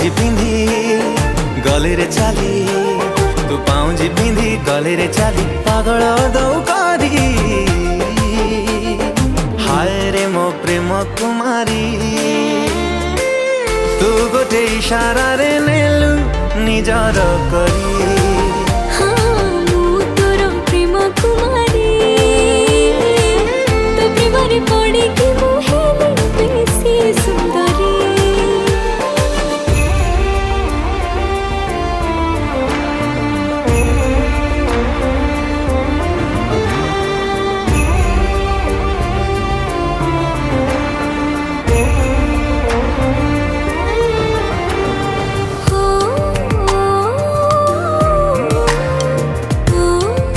पाउजी पिंधी गले रे चाली तू पाउजी पिंधी गले रे चाली पागल दौ करी हाय रे मो प्रेम कुमारी तू गोटे इशारा रे नेलु निजर करी।